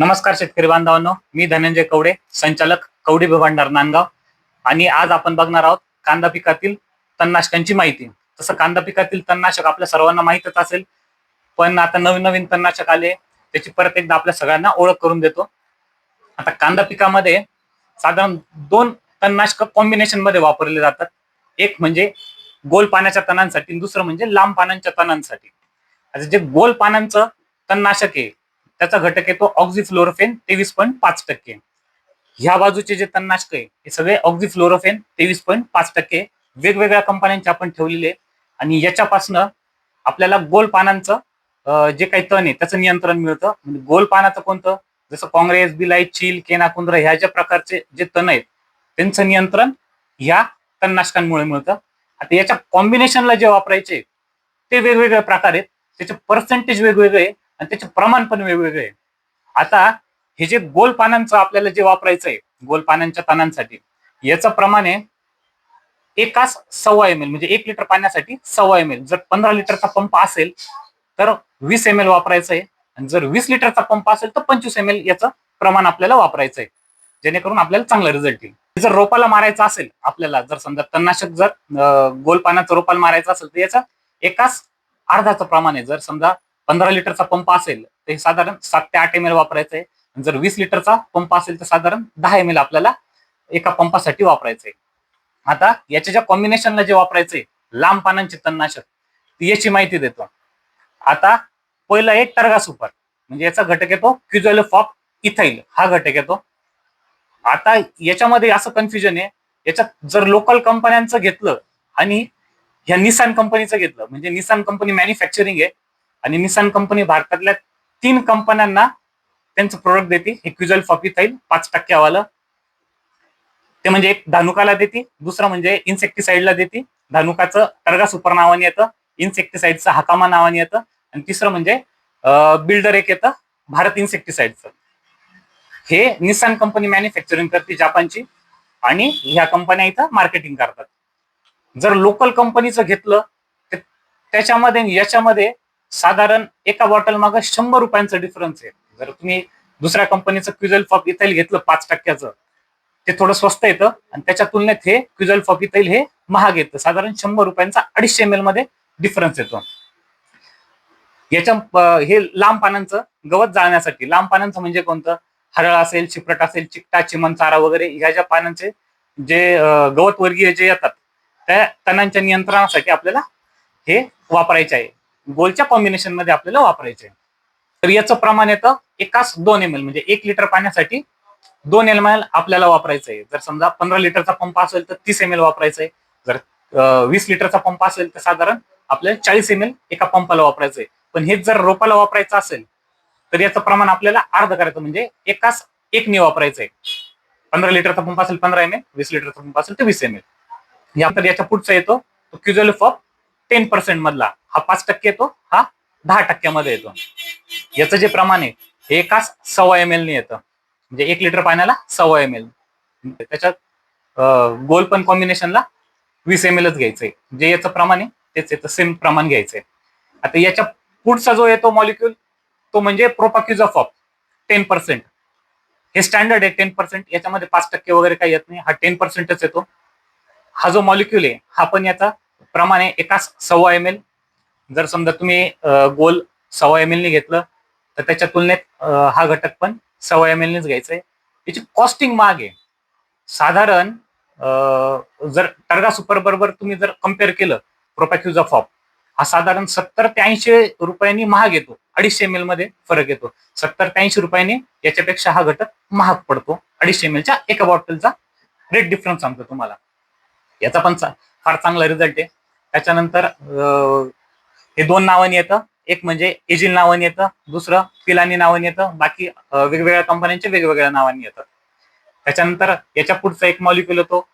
नमस्कार शेतकरी बांधवांनो, मी धनंजय कवडे, संचालक कवडे भंडार नांदगाव. आणि आज आपण बघणार आहोत कांदा पिकातील तणनाशकांची माहिती. तसं कांदा पिकातील तणनाशक आपल्या सर्वांना माहीतच असेल, पण आता नवीन नवीन तणनाशक आले, त्याची परत एकदा आपल्या सगळ्यांना ओळख करून देतो. आता कांदा पिकामध्ये साधारण दोन तणनाशक कॉम्बिनेशन मध्ये वापरले जातात. एक म्हणजे गोल पानाच्या तणांसाठी, दुसरं म्हणजे लांब पानांच्या तणांसाठी. आता जे गोल पानांचं तणनाशक आहे त्याचा घटक येतो ऑक्झिफ्लोरोफेन 23.5%. ह्या बाजूचे जे तणनाशक आहे हे सगळे ऑक्झिफ्लोरोफेन 23.5% वेगवेगळ्या कंपन्यांचे आपण ठेवलेले. आणि याच्यापासनं आपल्याला गोल पानांचं जे काही तण आहे त्याचं नियंत्रण मिळतं. म्हणजे गोल पानाचं कोणतं, जसं काँग्रेस, बिलाई, चील, केनाकुंद्र ह्या ज्या प्रकारचे जे तण आहेत त्यांचं नियंत्रण ह्या तणनाशकांमुळे मिळतं. आता याच्या कॉम्बिनेशनला जे वापरायचे ते वेगवेगळे प्रकार आहेत, त्याचे पर्सेंटेज वेगवेगळे आणि त्याचे प्रमाण पण वेगवेगळे. आता हे जे गोल पानांचं आपल्याला जे वापरायचं आहे गोल पानांच्या तणांसाठी, याचं प्रमाण आहे एकास 1.25 ml, म्हणजे 1 लिटर पाण्यासाठी 1.25 ml. जर 15 लिटरचा पंप असेल तर 20 ml वापरायचं आहे, आणि जर 20 लिटरचा पंप असेल तर 25 ml याचं प्रमाण आपल्याला वापरायचं आहे, जेणेकरून आपल्याला चांगला रिझल्ट येईल. जर रोपाला मारायचं असेल आपल्याला, जर समजा तणनाशक जर गोल पानाचं रोपाला मारायचं असेल तर याचं एकाच अर्धाचं प्रमाण आहे. जर समजा 15 लिटरचा पंप असेल तर साधारण 7 ते 8 ml वापरायचं आहे. जर 20 लिटरचा पंप असेल तर साधारण 10 ml आपल्याला एका पंपासाठी वापरायचं आहे. आता याच्या ज्या कॉम्बिनेशनला जे वापरायचंय लांब पानांचे तणनाशक, याची माहिती देतो. आता पहिला एक टर्गा सुपर, म्हणजे याचा घटक येतो क्युझोलोफॉप इथाइल, हा घटक येतो. आता याच्यामध्ये असं कन्फ्युजन आहे, याच्यात जर लोकल कंपन्यांचं घेतलं आणि ह्या निसान कंपनीचं घेतलं, म्हणजे निसान कंपनी मॅन्युफॅक्चरिंग आहे आणि निसान कंपनी भारतातल्या 3 कंपन्यांना त्यांचं प्रोडक्ट देते. हे क्युझोलोफॉप इथाइल 5% वालं, ते म्हणजे एक धानुकाला देते, दुसरं म्हणजे इन्सेक्टिसाइडला देते. धानुकाचं टर्गा सुपर नावाने येतं, इन्सेक्टिसाइडचं हकामा नावाने येतं, आणि तिसरं म्हणजे बिल्डर एक येतं भारत इन्सेक्टिसाइडचं. हे निसान कंपनी मॅन्युफॅक्चरिंग करते जापानची, आणि ह्या कंपन्या इथं मार्केटिंग करतात. जर लोकल कंपनीचं घेतलं तर त्याच्यामध्ये याच्यामध्ये साधारण एका बॉटल मागं 100 रुपयांचा डिफरन्स आहे. जर तुम्ही दुसऱ्या कंपनीचं क्युझोलोफॉप इथाइल घेतलं 5%चं, ते थोडं स्वस्त येतं, आणि त्याच्या तुलनेत हे क्युझोलोफॉप इथाइल हे महाग येतं. साधारण 100 रुपयांचा 250 ml मध्ये डिफरन्स येतो. याच्या हे लांब पानांचं गवत जाळण्यासाठी, लांब पानांचं म्हणजे कोणतं, हरळ असेल, चिपरट असेल, चिकटा, चिमण, चारा वगैरे ह्या ज्या पानांचे जे गवत वर्गीय जे येतात त्या तणांच्या नियंत्रणासाठी आपल्याला हे वापरायचे आहे. गोलच्या कॉम्बिनेशन मध्ये आपल्याला वापरायचे आहे. तर याचं प्रमाण येतं एकास 2 ml, म्हणजे 1 लिटर पाण्यासाठी 2 ml आपल्याला वापरायचं आहे. जर समजा 15 लिटरचा पंप असेल तर 30 ml वापरायचं आहे. जर 20 लिटरचा पंप असेल तर साधारण आपल्याला 40 ml एका पंपाला वापरायचं आहे. पण हेच जर रोपाला वापरायचं असेल तर याचं प्रमाण आपल्याला अर्ध करायचं, म्हणजे एकाच एकने वापरायचं आहे. 15 लिटरचा पंप असेल 15 ml, 20 लिटरचा पंप असेल तर 20 ml. यानंतर याच्या पुढचा येतो तो क्युझोलोफॉप 10% मधला, हा 5% येतो, हा 10% मध्ये येतो. याचं जे प्रमाण आहे हे एकाच 1.25 ml ने येतं, म्हणजे 1 लिटर पाण्याला 1.25 ml. त्याच्यात गोल पण कॉम्बिनेशनला 20 ml घ्यायचंय, जे याचं प्रमाण आहे तेच येतं, सेम प्रमाण घ्यायचंय. आता याच्या पुढचा जो येतो मॉलिक्यूल तो म्हणजे प्रोपाक्युझोफॉप 10%. हे स्टँडर्ड आहे 10%, याच्यामध्ये 5% वगैरे काही येत नाही, हा 10%च येतो. हा जो मॉलिक्यूल आहे हा पण याचा प्रमाण आहे एकाच 1.25 ml. जर समजा तुम्ही गोल 1.25 ml ने घेतलं तर त्याच्या तुलनेत हा घटक पण 1.25 ml नेच घ्यायचंय. याची कॉस्टिंग महाग आहे. साधारण जर टर्गा सुपर बरोबर तुम्ही जर कम्पेअर केलं, प्रोपॅक्युझोफॉप हा साधारण 70 ते 80 रुपयांनी महाग येतो. 250 ml मध्ये फरक येतो. 70 ते 80 रुपयांनी याच्यापेक्षा हा घटक महाग पडतो. 250 ml एका बॉटलचा रेट डिफरन्स सांगतो तुम्हाला. याचा पण फार चांगला रिझल्ट आहे. त्याच्यानंतर हे 2 नावाने येतं, एक म्हणजे एजिल नावाने येतं, दुसरं पिलानी नावाने येतं. बाकी वेगवेगळ्या कंपन्यांच्या वेगवेगळ्या नावाने येतात. त्याच्यानंतर याच्या पुढचा एक मॉलिक्यूल येतो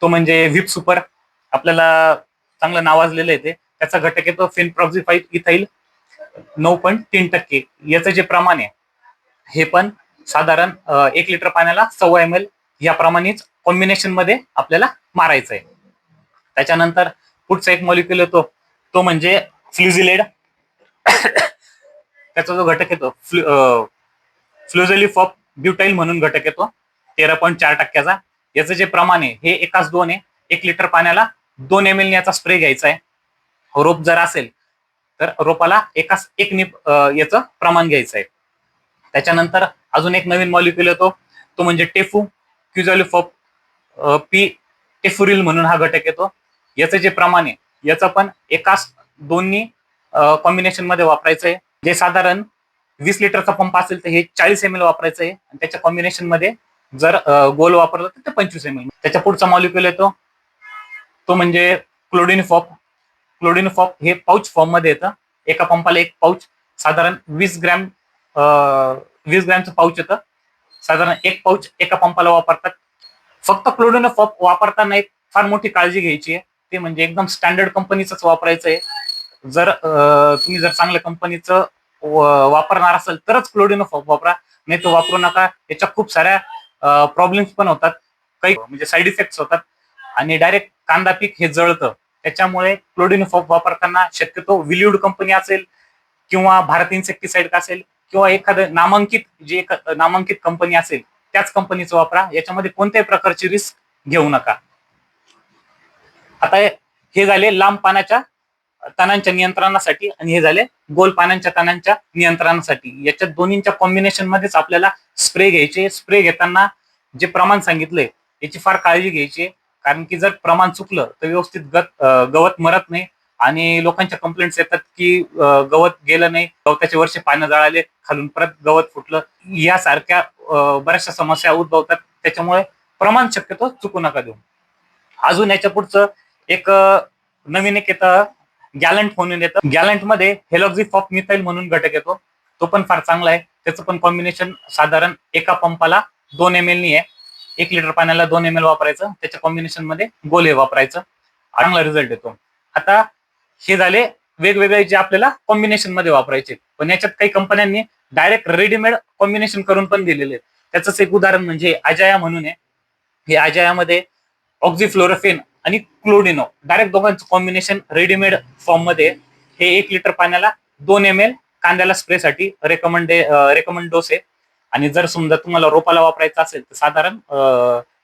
तो म्हणजे व्हिप सुपर, आपल्याला चांगलं नावाजलेलं आहे ते. त्याचा घटक येतो फिनप्रॉक्झिफाईड इथाइल 9.3%. याचं जे प्रमाण आहे हे पण साधारण 1 लिटर पाण्याला 1.25 ml या प्रमाणेच कॉम्बिनेशन मध्ये आपल्याला मारायचं आहे. त्याच्यानंतर पुढचा एक मॉलिक्यूल येतो तो म्हणजे फ्लुझिलेड. त्याचा जो घटक येतो फ्लुझेलिफ ऑफ ब्युटाईल म्हणून घटक येतो 13.4%. याचं जे प्रमाण आहे हे 1:2 आहे. 1 लिटर पाण्याला 2 ml याचा स्प्रे घ्यायचा आहे. रोप जर असेल तर रोपाला एक निप याचं प्रमाण घ्यायचं आहे. त्याच्यानंतर अजून एक नवीन मॉलिक्युल येतो, तो म्हणजे टेफू क्युझॅलिफ ऑफ पी टेफुरिल म्हणून हा घटक येतो. याचं जे प्रमाण आहे याचं पण दोन्ही कॉम्बिनेशन मध्ये वापरायचं आहे. जे साधारण 20 लिटरचा पंप असेल तर हे 40 ml वापरायचं आहे आणि त्याच्या कॉम्बिनेशन मध्ये जर गोल वापरलं तर ते 25 ml. त्याच्या पुढचा मॉलिक्युल येतो तो म्हणजे क्लोडिनफॉप. क्लोडिनफॉप हे पाऊच फॉर्म मध्ये येतं. एका पंपाला एक पाऊच, साधारण 20 ग्रॅमचं पाऊच येतं. साधारण एक पाऊच एका पंपाला वापरतात. फक्त क्लोडिनफॉप वापरताना एक फार मोठी काळजी घ्यायची आहे, ते म्हणजे एकदम स्टँडर्ड कंपनीचंच वापरायचं आहे. जर तुम्ही जर चांगल्या कंपनीचं वापरणार असेल तरच क्लोडिनफॉप वापरा, नाही तर वापरू नका. याच्या खूप साऱ्या प्रॉब्लेम्स पण होतात, काही म्हणजे साईड इफेक्ट्स होतात आणि डायरेक्ट कांदा पीक हे जळतं. त्याच्यामुळे क्लोडिनफॉप वापरताना शक्यतो विल्यूड कंपनी असेल किंवा भारत इन्सेक्टिसाइड असेल किंवा एखादं नामांकित कंपनी असेल त्याच कंपनीचं वापरा. याच्यामध्ये कोणत्याही प्रकारची रिस्क घेऊ नका. आता हे झाले लांब पानाच्या तणांच्या नियंत्रणासाठी आणि हे झाले गोल पानांच्या तणांच्या नियंत्रणासाठी. याच्या दोन्हींच्या कॉम्बिनेशन मध्येच आपल्याला स्प्रे घ्यायचे. स्प्रे घेताना जे प्रमाण सांगितलंय याची फार काळजी घ्यायची, कारण की जर प्रमाण चुकलं तर व्यवस्थित गवत मरत नाही आणि लोकांच्या कंप्लेंट्स येतात की गवत गेलं नाही, गवताचे वर्षे पानं जळाले, खालून परत गवत फुटलं, यासारख्या बऱ्याचशा समस्या उद्भवतात. त्याच्यामुळे प्रमाण शक्यतो चुकू नका देऊ. अजून याच्या पुढचं एक नवीन एक येतं गॅलंट म्हणून येतं. गॅलंट मध्ये हेलॉक्झिफॉप मिथाईल म्हणून घटक येतो, तो पण फार चांगला आहे. त्याचं पण कॉम्बिनेशन साधारण एका पंपाला 2 ml आहे. 1 लिटर पाण्याला 2 ml वापरायचं, त्याच्या कॉम्बिनेशन मध्ये गोले वापरायचं, चांगला रिझल्ट येतो. आता हे झाले वेगवेगळे जे आपल्याला कॉम्बिनेशन मध्ये वापरायचे, पण याच्यात काही कंपन्यांनी डायरेक्ट रेडीमेड कॉम्बिनेशन करून पण दिलेले. त्याचंच एक उदाहरण म्हणजे अजाया म्हणून आहे. हे अजायामध्ये ऑक्झिफ्लोरोफेन आणि क्लोडिनो डायरेक्ट दोघांचं कॉम्बिनेशन रेडीमेड फॉर्म मध्ये. हे 1 लिटर पाण्याला 2 ml कांद्याला स्प्रेसाठी रेकमेंड डोस आहे. आणि जर समजा तुम्हाला रोपाला वापरायचं असेल तर साधारण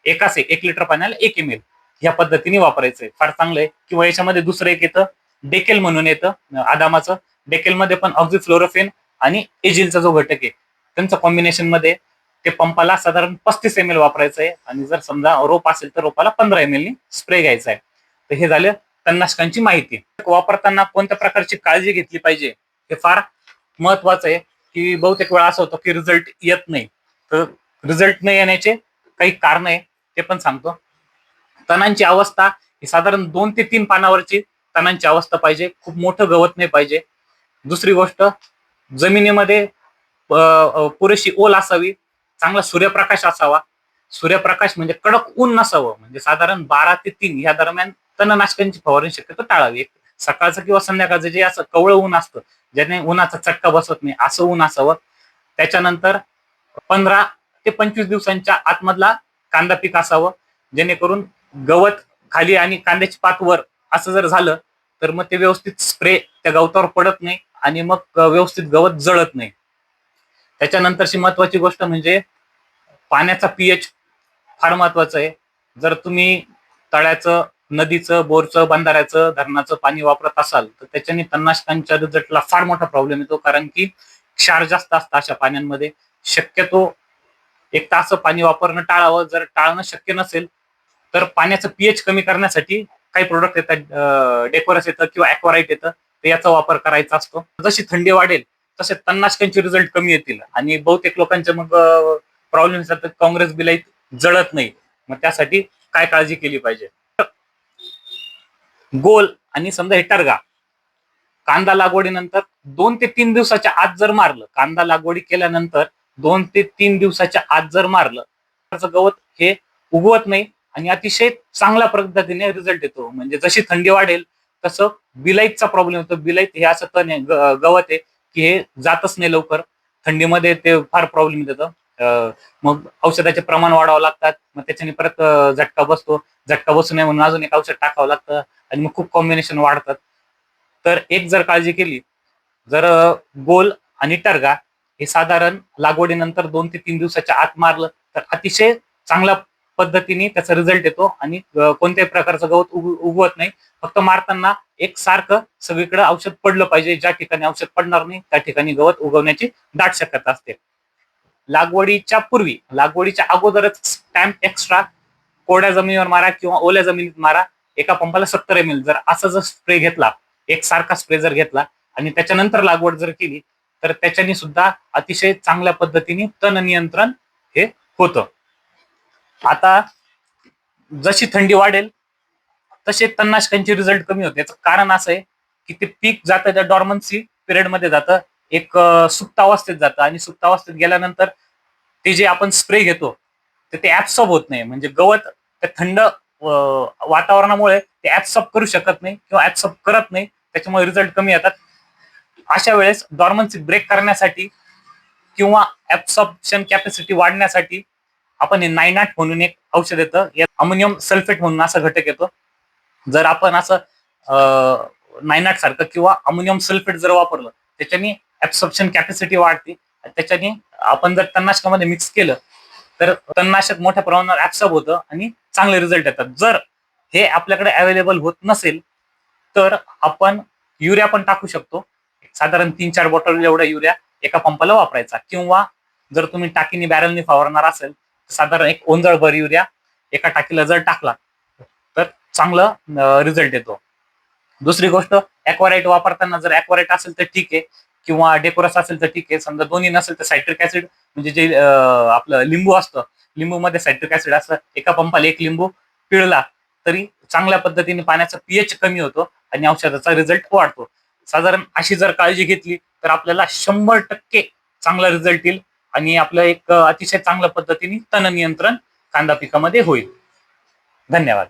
1 लिटर पाण्याला 1 ml ह्या पद्धतीने वापरायचंय. फार चांगलं आहे. किंवा याच्यामध्ये दुसरं एक येतं डेकेल म्हणून येतं आदामाचं. डेकेल मध्ये पण ऑक्झिफ्लोरोफेन आणि एजिलचा जो घटक आहे त्यांचं कॉम्बिनेशन मध्ये ते पंपाला साधारण 35 ml वापरायचं आहे आणि जर समजा रोप असेल तर रोपाला 15 ml स्प्रे घ्यायचा आहे. तर हे झालं तणनाशकांची माहिती. वापरताना कोणत्या प्रकारची काळजी घेतली पाहिजे हे फार महत्वाचं आहे, की बहुतेक वेळा असं होतं की रिझल्ट येत नाही. तर रिझल्ट न येण्याचे काही कारण आहे ते पण सांगतो. तणांची अवस्था ही साधारण 2 ते 3 पानावरची तणांची अवस्था पाहिजे, खूप मोठं गवत नाही पाहिजे. दुसरी गोष्ट, जमिनीमध्ये पुरेशी ओल असावी, चांगला सूर्यप्रकाश असावा. सूर्यप्रकाश म्हणजे कडक ऊन नसावं, म्हणजे साधारण 12 ते 3 या दरम्यान तणनाशकांची फवारणी शक्यतो टाळावी. सकाळचं किंवा संध्याकाळचं जे असं कवळं ऊन असतं ज्याने उन्हाचा चटका बसत नाही असं ऊन असावं. त्याच्यानंतर 15 ते 25 दिवसांच्या आतमधला कांदा पीक असावं, जेणेकरून गवत खाली आणि कांद्याची पात वर असं जर झालं तर मग ते व्यवस्थित स्प्रे त्या गवतावर पडत नाही आणि मग व्यवस्थित गवत जळत नाही. त्याच्यानंतरची महत्वाची गोष्ट म्हणजे पाण्याचा पीएच फार महत्वाचं आहे. जर तुम्ही तळ्याचं, नदीचं, बोरचं, बंधाऱ्याचं, धरणाचं पाणी वापरत असाल तर त्याच्याने तणनाशकांच्या रिझल्टला फार मोठा प्रॉब्लेम येतो, कारण की क्षार जास्त असतं अशा पाण्यांमध्ये. शक्यतो एक तास पाणी वापरणं टाळावं. जर टाळणं शक्य नसेल तर पाण्याचं पीएच कमी करण्यासाठी काही प्रोडक्ट येतात, डेकोरस येतं किंवा ॲक्वाराईट येतं, तर याचा वापर करायचा असतो. जशी थंडी वाढेल तसे तणनाशकांचे रिझल्ट कमी येतील आणि बहुतेक लोकांचे मग प्रॉब्लेम येतात, काँग्रेस बिलाईत जळत नाही. मग त्यासाठी काय काळजी केली पाहिजे? गोल आणि समजा हे टर्गा कांदा लागवडीनंतर 2 ते 3 दिवसाच्या आत जर मारलं, कांदा लागवडी केल्यानंतर 2 ते 3 दिवसाच्या आत जर मारलं तर गवत हे उगवत नाही आणि अतिशय चांगल्या पद्धतीने रिझल्ट येतो. म्हणजे जशी थंडी वाढेल तसं बिलाईतचा प्रॉब्लेम येतो. बिलाईत हे असं तण आहे, गवत आहे की हे जातच नाही लवकर. थंडीमध्ये ते फार प्रॉब्लेम देतं. मग औषधाचे प्रमाण वाढावं लागतात, मग त्याच्याने परत झटका बसतो. झटका बसू नये म्हणून अजून एक औषध टाकावं लागतं आणि मग खूप कॉम्बिनेशन वाढतात. तर एक जर काळजी केली, जर गोल आणि टर्गा हे साधारण लागवडीनंतर 2 ते 3 दिवसाच्या आत मारलं तर अतिशय चांगल्या पद्धतीने त्याचा रिझल्ट येतो आणि कोणत्याही प्रकारचं गवत उगवत नाही. फक्त मारताना एक सारखं सगळीकडे औषध पडलं पाहिजे. ज्या ठिकाणी औषध पडणार नाही त्या ठिकाणी गवत उगवण्याची दाट शक्यता असते. लागवडीच्या अगोदरच स्टॅम्प एक्स्ट्रा कोरड्या जमिनीवर मारा किंवा ओल्या जमिनीत मारा. एका पंपाला 70 ml जर असा जर स्प्रे घेतला, एक सारखा स्प्रे जर घेतला आणि त्याच्यानंतर लागवड जर केली तर त्याच्याने सुद्धा अतिशय चांगल्या पद्धतीने तण नियंत्रण हे होतं. आता जशी थंडी वाढेल तसे तणनाशकांचे रिझल्ट कमी होते. याचं कारण असं आहे की ते पीक जातं त्या डॉर्मन्सी पिरियडमध्ये जातं, एक सुप्त अवस्थेत जातं आणि सुप्त अवस्थेत गेल्यानंतर ते जे आपण स्प्रे घेतो ते ऍब्सॉर्ब होत नाही. म्हणजे गवत त्या थंड वातावरणामुळे ते ऍब्सॉर्ब करू शकत नाही किंवा ऍब्सॉर्ब करत नाही, त्याच्यामुळे रिझल्ट कमी येतात. अशा वेळेस डॉर्मन्सी ब्रेक करण्यासाठी किंवा ऍब्सॉर्प्शन कॅपॅसिटी वाढण्यासाठी आपण हे नायनाट म्हणून एक औषध येतं, यात अमोनियम सल्फेट म्हणून असा घटक येतो. जर आपण असं नायनाट सारखं किंवा अमोनियम सल्फेट जर वापरलं त्याच्याने ऍब्सॉर्प्शन कॅपॅसिटी वाढते. त्याच्याने आपण जर तणनाशकामध्ये मिक्स केलं तर तणनाशक मोठ्या प्रमाणावर ऍब्सॉर्ब होतं आणि चांगले रिझल्ट येतात. जर हे आपल्याकडे अवेलेबल होत नसेल तर आपण युरिया पण टाकू शकतो. साधारण 3-4 बॉटल एवढा युरिया एका पंपाला वापरायचा, किंवा जर तुम्ही टाकीने बॅरलने फवारणार असेल तर साधारण एक ओंजळभर युरिया एका टाकीला जर टाकला तर चांगलं रिझल्ट येतो. दुसरी गोष्ट, ॲक्वाराईट वापरताना जर ॲक्वाराईट असेल तर ठीक आहे किंवा डेकोरस असेल तर ठीक आहे. समजा दोन्ही नसेल तर सायट्रिक ऍसिड म्हणजे जे आपलं लिंबू असतं, लिंबूमध्ये सायट्रिक ऍसिड असतं, एका पंपाला एक लिंबू पिळला तरी चांगल्या पद्धतीने पाण्याचा पीएच कमी होतो आणि औषधाचा रिझल्ट वाढतो. साधारण अशी जर काळजी घेतली तर आपल्याला 100% चांगला रिझल्ट येईल आणि आपलं एक अतिशय चांगल्या पद्धतीने तण नियंत्रण कांदा पिकामध्ये होईल. धन्यवाद.